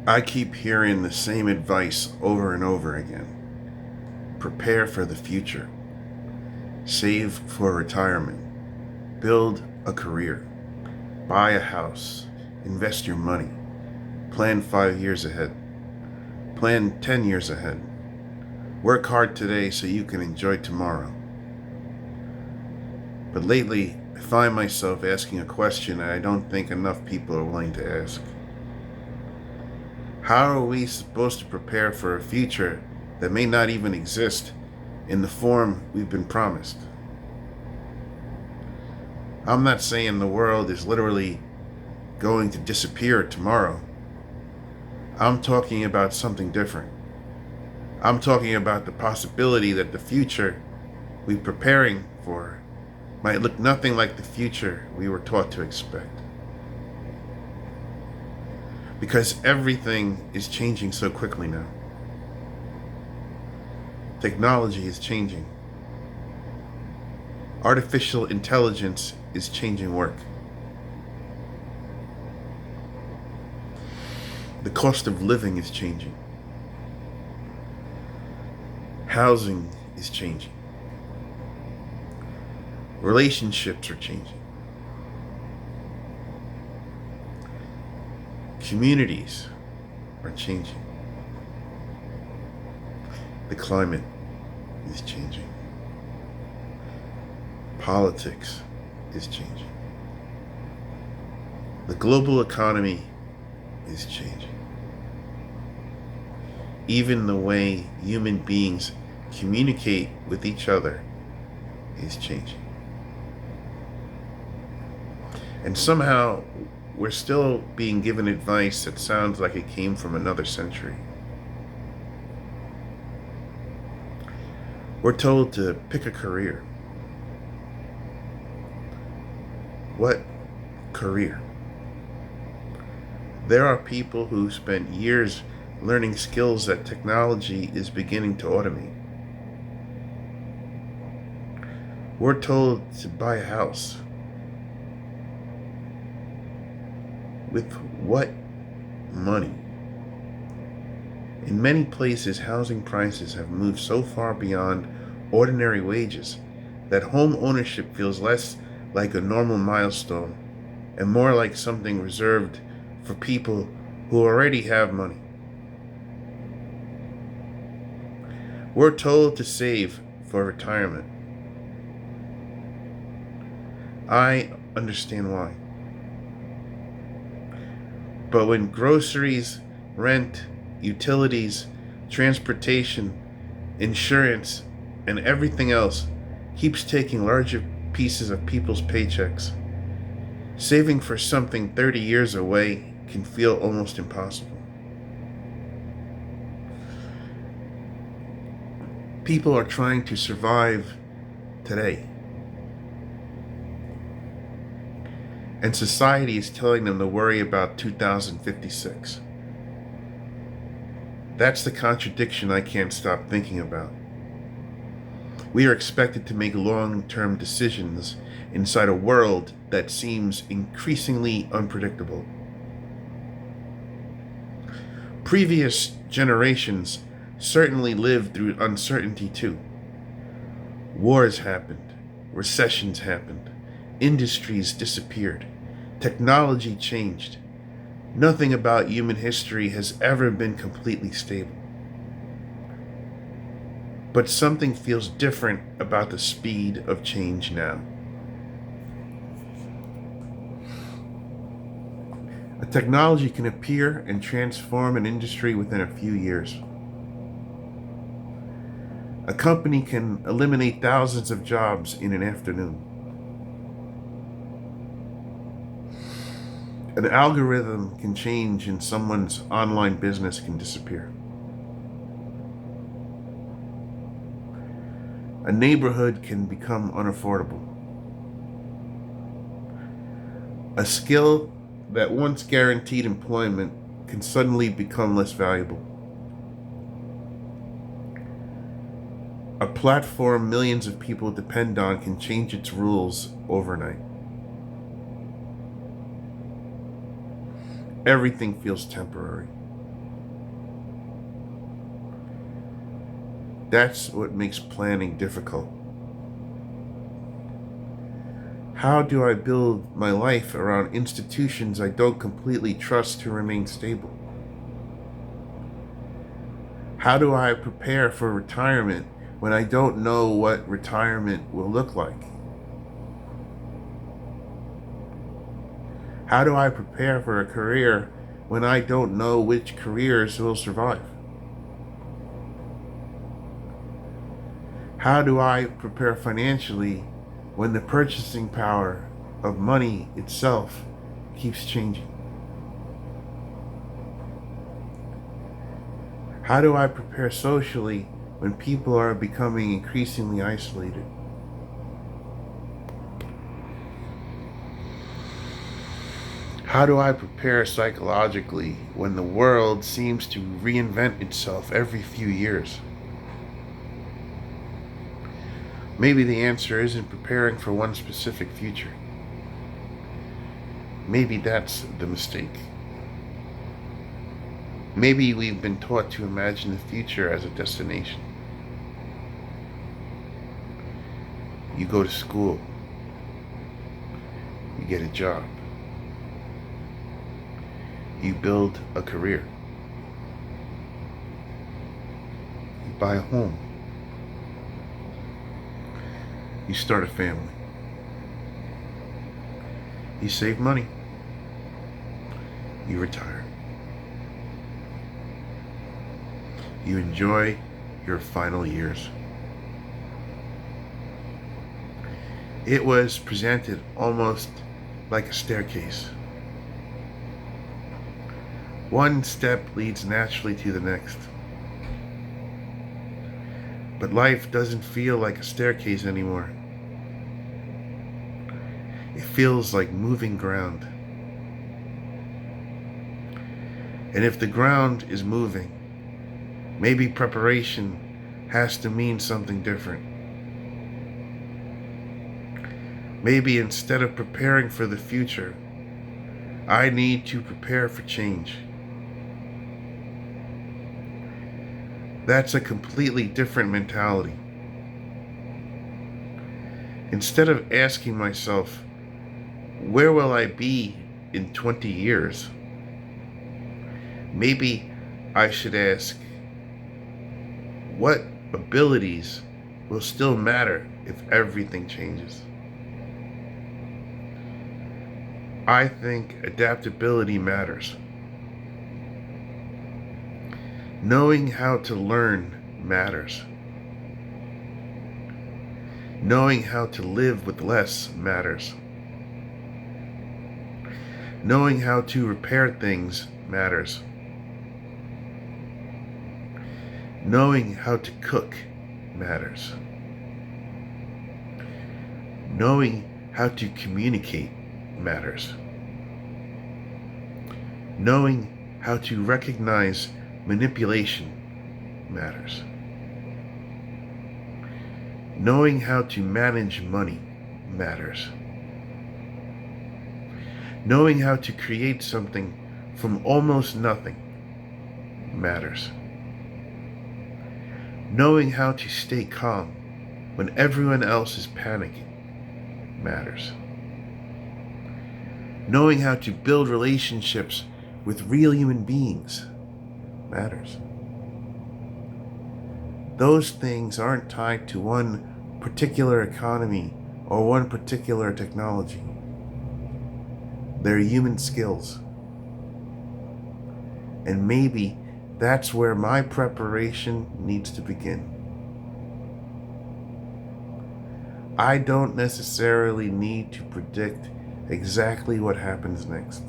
I keep hearing the same advice over and over again. Prepare for the future. Save for retirement. Build a career. Buy a house. Invest your money. Plan 5 years ahead. Plan 10 years ahead. Work hard today so you can enjoy tomorrow. But lately, I find myself asking a question that I don't think enough people are willing to ask. How are we supposed to prepare for a future that may not even exist in the form we've been promised? I'm not saying the world is literally going to disappear tomorrow. I'm talking about something different. I'm talking about the possibility that the future we're preparing for might look nothing like the future we were taught to expect. Because everything is changing so quickly now. Technology is changing. Artificial intelligence is changing work. The cost of living is changing. Housing is changing. Relationships are changing. Communities are changing. The climate is changing. Politics is changing. The global economy is changing. Even the way human beings communicate with each other is changing. And somehow, we're still being given advice that sounds like it came from another century. We're told to pick a career. What career? There are people who spent years learning skills that technology is beginning to automate. We're told to buy a house. With what money? In many places, housing prices have moved so far beyond ordinary wages that home ownership feels less like a normal milestone and more like something reserved for people who already have money. We're told to save for retirement. I understand why. But when groceries, rent, utilities, transportation, insurance, and everything else keeps taking larger pieces of people's paychecks, saving for something 30 years away can feel almost impossible. People are trying to survive today. And society is telling them to worry about 2056. That's the contradiction I can't stop thinking about. We are expected to make long-term decisions inside a world that seems increasingly unpredictable. Previous generations certainly lived through uncertainty too. Wars happened, recessions happened, industries disappeared, technology changed. Nothing about human history has ever been completely stable. But something feels different about the speed of change now. A technology can appear and transform an industry within a few years. A company can eliminate thousands of jobs in an afternoon. An algorithm can change and someone's online business can disappear. A neighborhood can become unaffordable. A skill that once guaranteed employment can suddenly become less valuable. A platform millions of people depend on can change its rules overnight. Everything feels temporary. That's what makes planning difficult. How do I build my life around institutions I don't completely trust to remain stable? How do I prepare for retirement when I don't know what retirement will look like? How do I prepare for a career when I don't know which careers will survive? How do I prepare financially when the purchasing power of money itself keeps changing? How do I prepare socially when people are becoming increasingly isolated? How do I prepare psychologically when the world seems to reinvent itself every few years? Maybe the answer isn't preparing for one specific future. Maybe that's the mistake. Maybe we've been taught to imagine the future as a destination. You go to school, you get a job, you build a career, you buy a home, you start a family, you save money, you retire, you enjoy your final years. It was presented almost like a staircase. One step leads naturally to the next. But life doesn't feel like a staircase anymore. It feels like moving ground. And if the ground is moving, maybe preparation has to mean something different. Maybe instead of preparing for the future, I need to prepare for change. That's a completely different mentality. Instead of asking myself, where will I be in 20 years? Maybe I should ask, what abilities will still matter if everything changes? I think adaptability matters. Knowing how to learn matters. Knowing how to live with less matters. Knowing how to repair things matters. Knowing how to cook matters. Knowing how to communicate matters. Knowing how to recognize manipulation matters. Knowing how to manage money matters. Knowing how to create something from almost nothing matters. Knowing how to stay calm when everyone else is panicking matters. Knowing how to build relationships with real human beings matters. Those things aren't tied to one particular economy or one particular technology. They're human skills. And maybe that's where my preparation needs to begin. I don't necessarily need to predict exactly what happens next.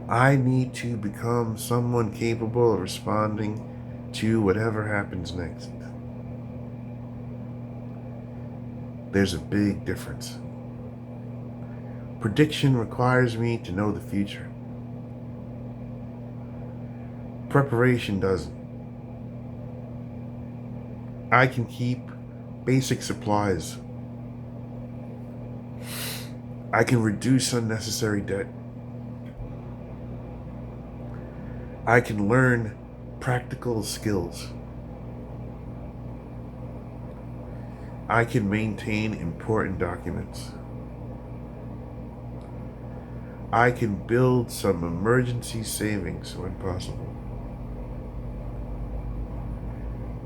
I need to become someone capable of responding to whatever happens next. There's a big difference. Prediction requires me to know the future. Preparation doesn't. I can keep basic supplies. I can reduce unnecessary debt. I can learn practical skills. I can maintain important documents. I can build some emergency savings when possible.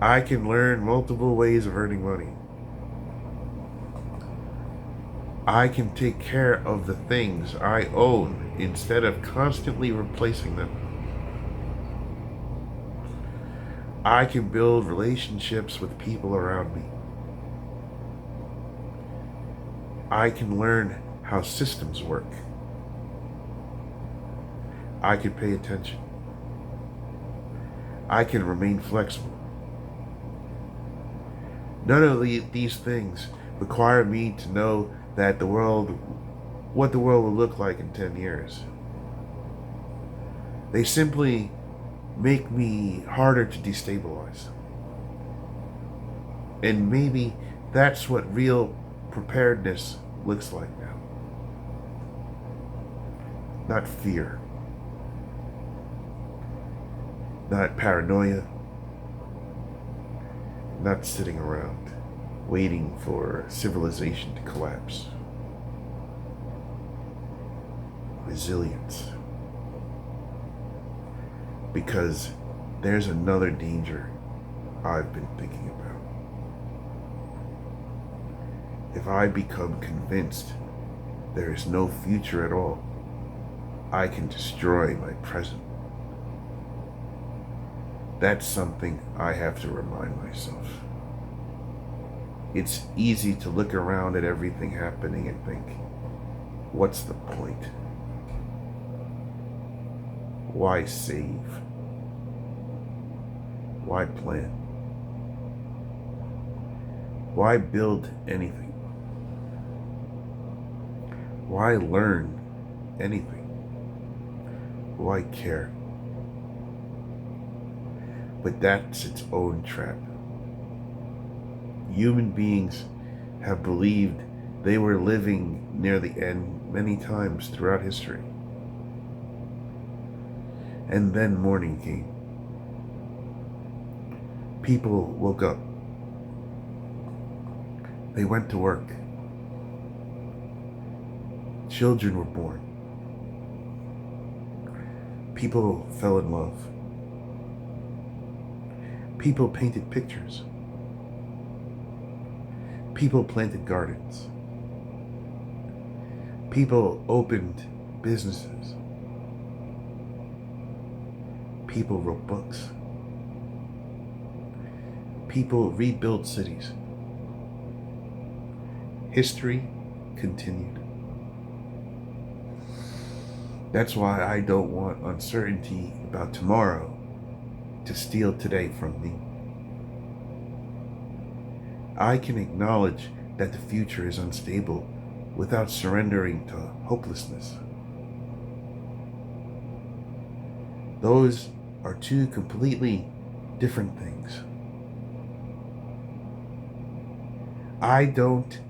I can learn multiple ways of earning money. I can take care of the things I own instead of constantly replacing them. I can build relationships with people around me. I can learn how systems work. I can pay attention. I can remain flexible. None of these things require me to know that what the world will look like in 10 years. They simply make me harder to destabilize. And maybe that's what real preparedness looks like now. Not fear. Not paranoia. Not sitting around waiting for civilization to collapse. Resilience. Because there's another danger I've been thinking about. If I become convinced there is no future at all, I can destroy my present. That's something I have to remind myself. It's easy to look around at everything happening and think, what's the point? Why save? Why plan? Why build anything? Why learn anything? Why care? But that's its own trap. Human beings have believed they were living near the end many times throughout history. And then morning came. People woke up. They went to work. Children were born. People fell in love. People painted pictures. People planted gardens. People opened businesses. People wrote books. People rebuilt cities. History continued. That's why I don't want uncertainty about tomorrow to steal today from me. I can acknowledge that the future is unstable without surrendering to hopelessness. Those are two completely different things. I don't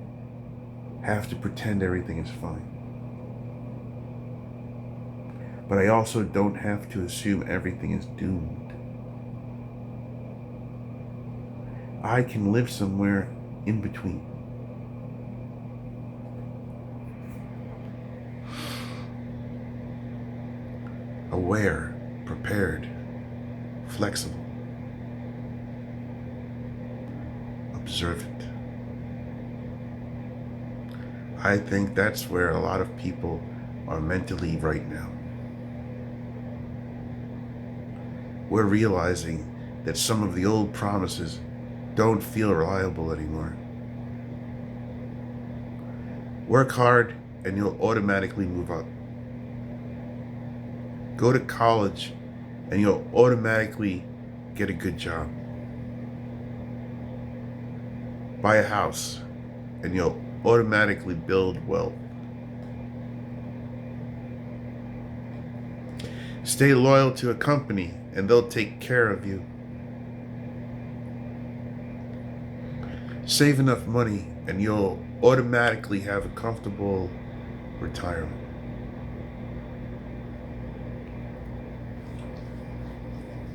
have to pretend everything is fine. But I also don't have to assume everything is doomed. I can live somewhere in between. Aware, prepared, flexible, observant. I think that's where a lot of people are mentally right now. We're realizing that some of the old promises don't feel reliable anymore. Work hard and you'll automatically move up. Go to college and you'll automatically get a good job. Buy a house and you'll automatically build wealth. Stay loyal to a company and they'll take care of you. Save enough money and you'll automatically have a comfortable retirement.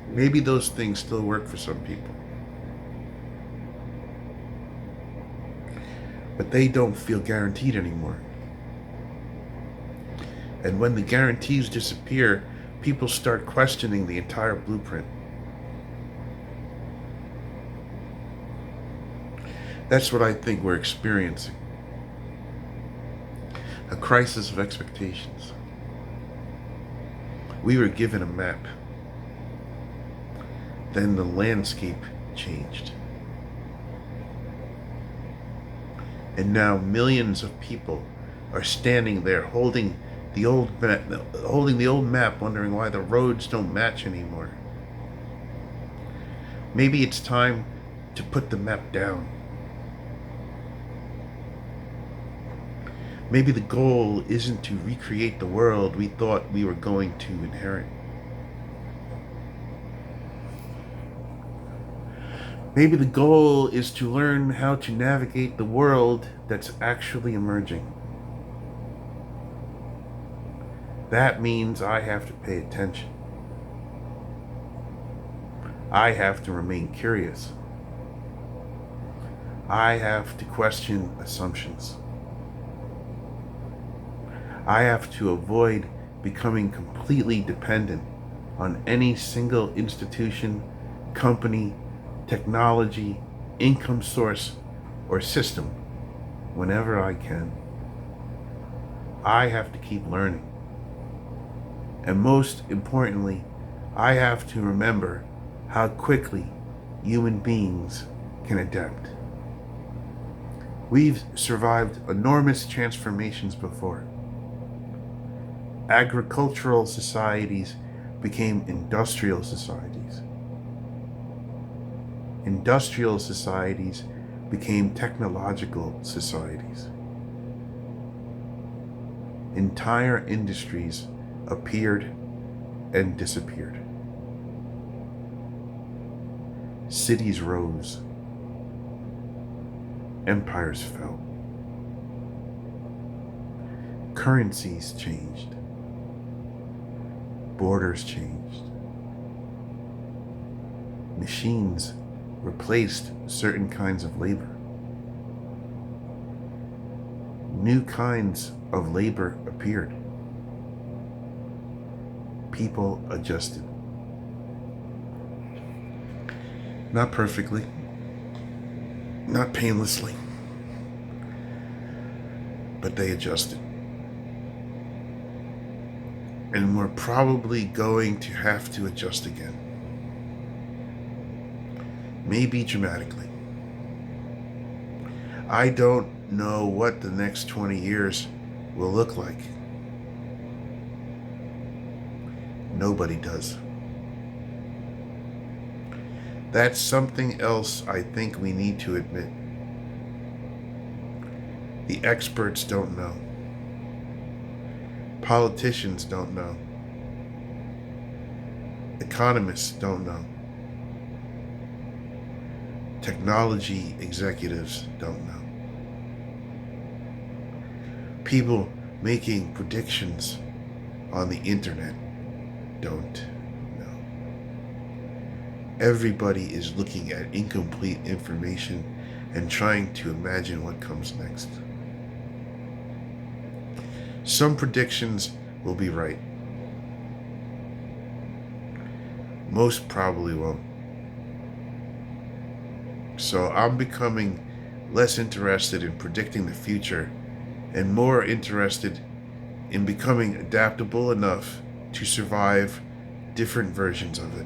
Maybe those things still work for some people. but they don't feel guaranteed anymore. And when the guarantees disappear, people start questioning the entire blueprint. That's what I think we're experiencing. A crisis of expectations. We were given a map. Then the landscape changed. And now millions of people are standing there holding the old map, wondering why the roads don't match anymore. Maybe it's time to put the map down. Maybe the goal isn't to recreate the world we thought we were going to inherit. Maybe the goal is to learn how to navigate the world that's actually emerging. That means I have to pay attention. I have to remain curious. I have to question assumptions. I have to avoid becoming completely dependent on any single institution, company, technology, income source, or system whenever I can. I have to keep learning. And most importantly, I have to remember how quickly human beings can adapt. We've survived enormous transformations before. Agricultural societies became industrial societies. Industrial societies became technological societies. Entire industries appeared and disappeared. Cities rose. Empires fell. Currencies changed. Borders changed. Machines replaced certain kinds of labor. New kinds of labor appeared. People adjusted. Not perfectly, not painlessly, but they adjusted. And we're probably going to have to adjust again. Maybe dramatically. I don't know what the next 20 years will look like. Nobody does. That's something else I think we need to admit. The experts don't know. Politicians don't know. Economists don't know. Technology executives don't know. People making predictions on the internet don't know. Everybody is looking at incomplete information and trying to imagine what comes next. Some predictions will be right. Most probably won't. So I'm becoming less interested in predicting the future and more interested in becoming adaptable enough to survive different versions of it.